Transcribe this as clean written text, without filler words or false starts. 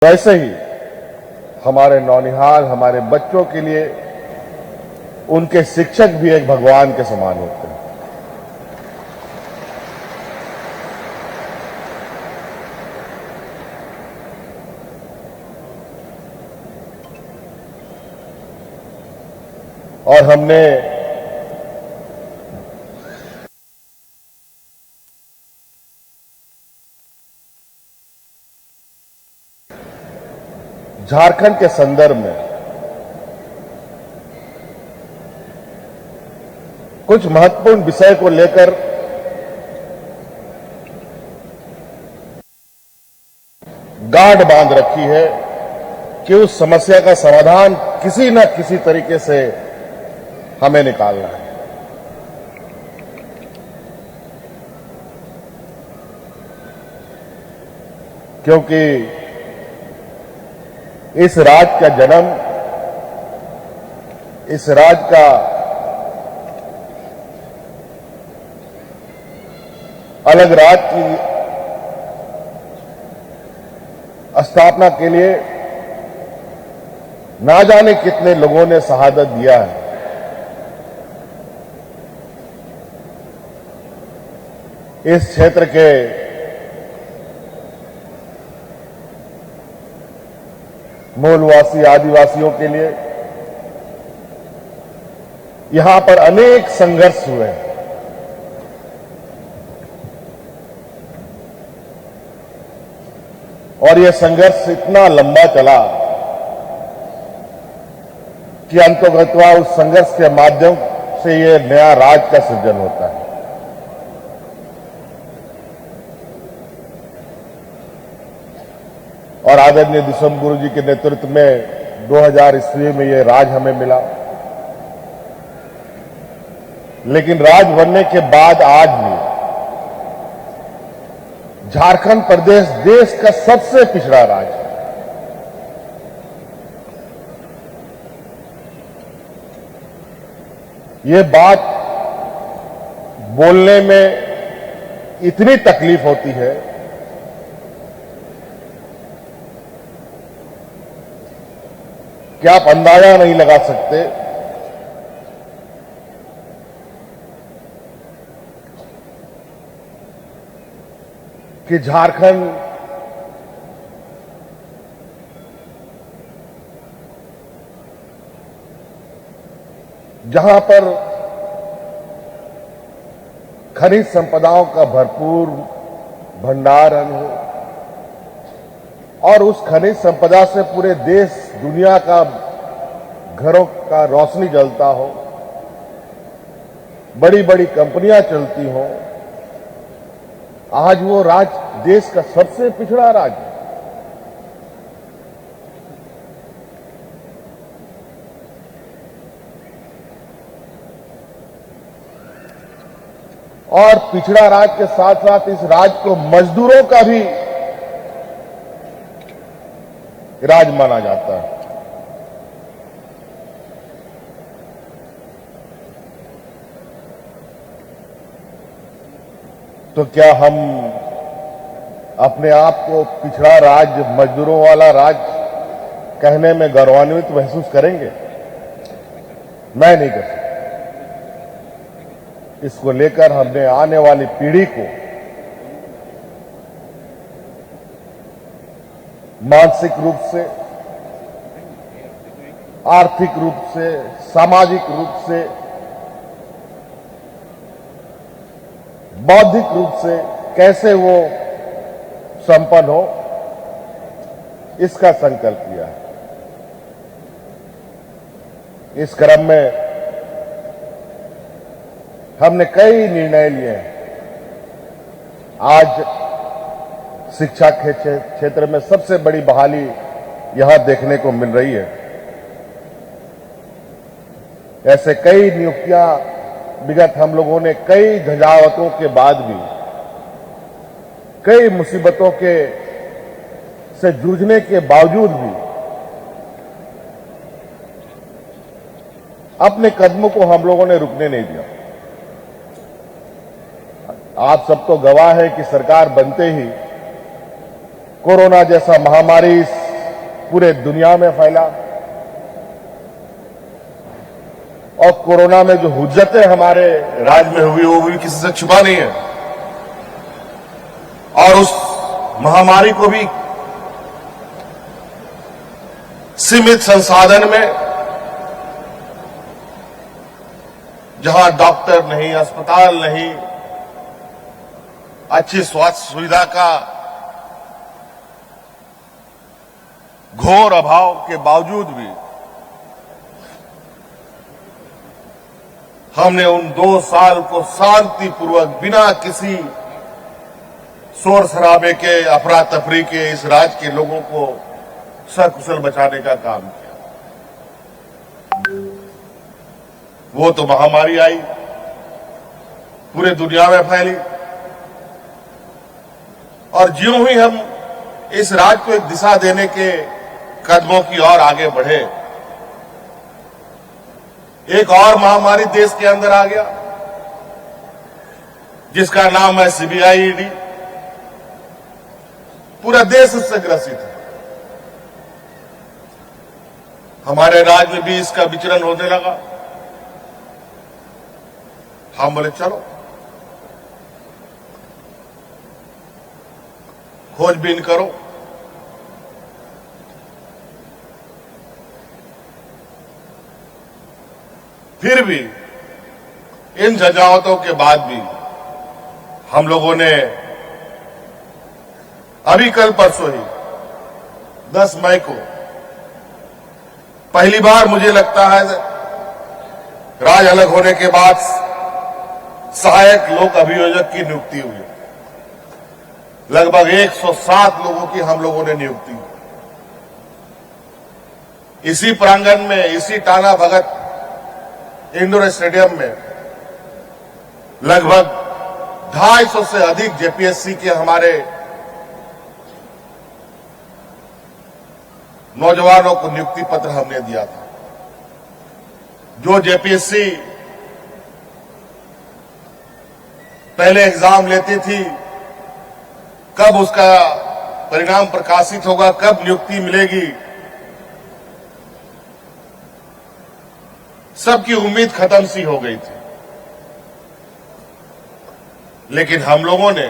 वैसे ही हमारे नौनिहाल, हमारे बच्चों के लिए उनके शिक्षक भी एक भगवान के समान होते हैं। और हमने झारखंड के संदर्भ में कुछ महत्वपूर्ण विषय को लेकर गांठ बांध रखी है कि उस समस्या का समाधान किसी न किसी तरीके से हमें निकालना है। क्योंकि इस राज्य का जन्म, इस राज्य का अलग राज्य की स्थापना के लिए ना जाने कितने लोगों ने शहादत दिया है। इस क्षेत्र के मूलवासी आदिवासियों के लिए यहां पर अनेक संघर्ष हुए हैं। और यह संघर्ष इतना लंबा चला कि अंततः उस संघर्ष के माध्यम से यह नया राज्य का सृजन होता है। और आदरणीय दिसंबर गुरु जी के नेतृत्व में 2000 ईस्वी में यह राज हमें मिला। लेकिन राज बनने के बाद आज भी झारखंड प्रदेश देश का सबसे पिछड़ा राज्य है। ये बात बोलने में इतनी तकलीफ होती है कि आप अंदाजा नहीं लगा सकते कि झारखंड जहां पर खनिज संपदाओं का भरपूर भंडारण हो और उस खनिज संपदा से पूरे देश दुनिया का घरों का रोशनी जलता हो, बड़ी बड़ी कंपनियां चलती हों, आज वो राज्य देश का सबसे पिछड़ा राज्य है। और पिछड़ा राज्य के साथ साथ इस राज्य को मजदूरों का भी राज्य माना जाता है। तो क्या हम अपने आप को पिछड़ा राज्य, मजदूरों वाला राज्य कहने में गौरवान्वित महसूस करेंगे? मैं नहीं कर सकता। इसको लेकर हमने आने वाली पीढ़ी को मानसिक रूप से, आर्थिक रूप से, सामाजिक रूप से, बौद्धिक रूप से कैसे वो संपन्न हो, इसका संकल्प किया है। इस क्रम में हमने कई निर्णय लिए हैं। आज शिक्षा के क्षेत्र में सबसे बड़ी बहाली यहां देखने को मिल रही है। ऐसे कई नियुक्तियां विगत हम लोगों ने कई झंझावातों के बाद भी, कई मुसीबतों के से जूझने के बावजूद भी अपने कदमों को हम लोगों ने रुकने नहीं दिया। आप सब तो गवाह है कि सरकार बनते ही कोरोना जैसा महामारी पूरे दुनिया में फैला और कोरोना में जो हुज्जतें हमारे राज्य में हुई वो भी किसी से छुपा नहीं है। और उस महामारी को भी सीमित संसाधन में, जहां डॉक्टर नहीं, अस्पताल नहीं, अच्छी स्वास्थ्य सुविधा का घोर अभाव के बावजूद भी हमने उन 2 साल को शांतिपूर्वक बिना किसी शोर शराबे के, अफरा तफरी के इस राज्य के लोगों को सकुशल बचाने का काम किया। वो तो महामारी आई, पूरे दुनिया में फैली और ज्यों ही हम इस राज्य को एक दिशा देने के कदमों की ओर आगे बढ़े, एक और महामारी देश के अंदर आ गया जिसका नाम है सीबीआई ईडी। पूरा देश उससे ग्रसित है। हमारे राज्य में भी इसका विचरण होने लगा। हम बोले चलो खोजबीन करो। फिर भी इन झंझावातों के बाद भी हम लोगों ने अभी कल परसों ही 10 मई को पहली बार मुझे लगता है राज्य अलग होने के बाद सहायक लोक अभियोजक की नियुक्ति हुई। लगभग 107 लोगों की हम लोगों ने नियुक्ति की। इसी प्रांगण में, इसी टाना भगत इंडोर स्टेडियम में लगभग 250 से अधिक जेपीएससी के हमारे नौजवानों को नियुक्ति पत्र हमने दिया था। जो जेपीएससी पहले एग्जाम लेती थी, कब उसका परिणाम प्रकाशित होगा, कब नियुक्ति मिलेगी, सबकी उम्मीद खत्म सी हो गई थी। लेकिन हम लोगों ने